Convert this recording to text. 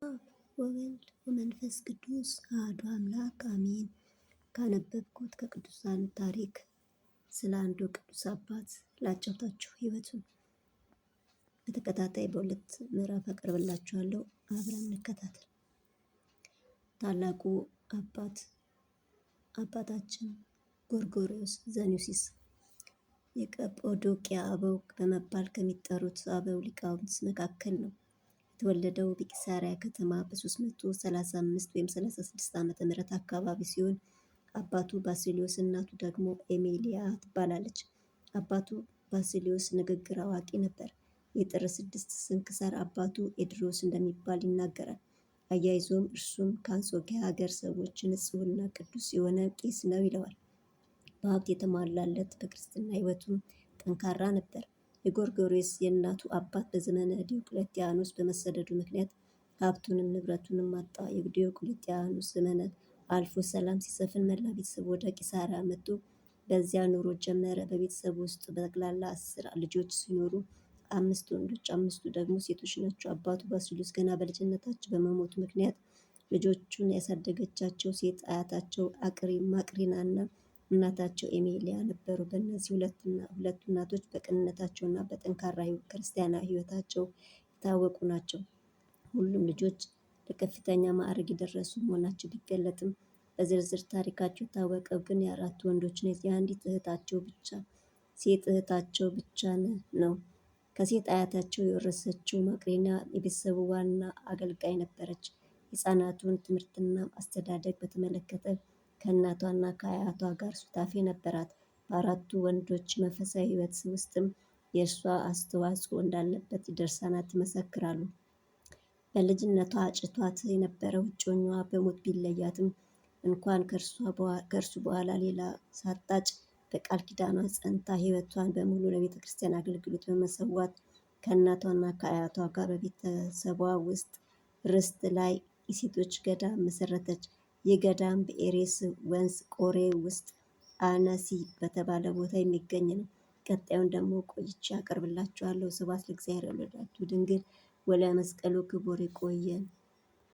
አብ ወወልድ ወመንፈስ ቅዱስ አሐዱ አምላክ አሜን። ካነበብኩት ከቅዱሳን ታሪክ ስለ አንዱ ቅዱስ አባት ላጫውታችሁ። ሕይወቱን በተከታታይ በሁለት ምዕራፍ አቀርብላችኋለሁ። አብረን እንከታተል። ታላቁ አባታችን ጎርጎርዮስ ዘኑሲስ የቀጶዶቅያ አበው በመባል ከሚጠሩት አበው ሊቃውንት መካከል ነው። የተወለደው በቂሳሪያ ከተማ በ335 ወይም 36 ዓመተ ምህረት አካባቢ ሲሆን አባቱ ባሲሊዮስ እናቱ ደግሞ ኤሜሊያ ትባላለች። አባቱ ባሲሊዮስ ንግግር አዋቂ ነበር። የጥር 6 ስንክሳር አባቱ ኤድሮስ እንደሚባል ይናገራል። አያይዞም እርሱም ከአንጾኪያ ሀገር ሰዎች ንጹሕና ቅዱስ የሆነ ቄስ ነው ይለዋል። በሀብት የተሟላለት በክርስትና ሕይወቱም ጠንካራ ነበር። የጎርጎርዮስ የእናቱ አባት በዘመነ ዲዮቅልጥያኖስ በመሰደዱ ምክንያት ሀብቱንም ንብረቱንም አጣ። የዲዮቅልጥያኖስ ዘመነ አልፎ ሰላም ሲሰፍን መላ ቤተሰቡ ወደ ቂሳሪያ መጡ። በዚያ ኑሮ ጀመረ። በቤተሰቡ ውስጥ በጠቅላላ 10 ልጆች ሲኖሩ 5 ወንዶች 5ቱ ደግሞ ሴቶች ናቸው። አባቱ ባሲሊዮስ ገና በልጅነታቸው በመሞቱ ምክንያት ልጆቹን ያሳደገቻቸው ሴት አያታቸው ማቅሪናና እናታቸው ኤሜሊያ ነበሩ። በእነዚህ ሁለቱ እናቶች በቅንነታቸውና በጠንካራ ክርስቲያናዊ ሕይወታቸው የታወቁ ናቸው። ሁሉም ልጆች ለከፍተኛ ማዕረግ የደረሱ መሆናቸው ቢገለጥም በዝርዝር ታሪካቸው የታወቀው ግን የአራቱ ወንዶችና የአንዲት ሴት እህታቸው ብቻ ነው። ከሴት አያታቸው የወረሰችው ማቅሪና የቤተሰቡ ዋና አገልጋይ ነበረች። የሕፃናቱን ትምህርትና አስተዳደግ በተመለከተ ከእናቷና ከአያቷ ጋር ሱታፌ ነበራት። በአራቱ ወንዶች መንፈሳዊ ሕይወት ውስጥም የእርሷ አስተዋጽኦ እንዳለበት ድርሳናት ይመሰክራሉ። በልጅነቷ አጭቷት የነበረው እጮኛዋ በሞት ቢለያትም እንኳን ከእርሱ በኋላ ሌላ ሳታጭ በቃል ኪዳኗ ጸንታ ሕይወቷን በሙሉ ለቤተ ክርስቲያን አገልግሎት በመሰዋት ከእናቷና ከአያቷ ጋር በቤተሰቧ ውስጥ ርስት ላይ የሴቶች ገዳም መሰረተች። ይህ ገዳም በኤሬስ ወንዝ ቆሬ ውስጥ አነሲ በተባለ ቦታ የሚገኝ ነው። ቀጣዩን ደግሞ ቆይቼ አቀርብላችኋለሁ። ስብሐት ለእግዚአብሔር ወለወላዲቱ ድንግል ወለመስቀሉ ክቡር። ይቆየን።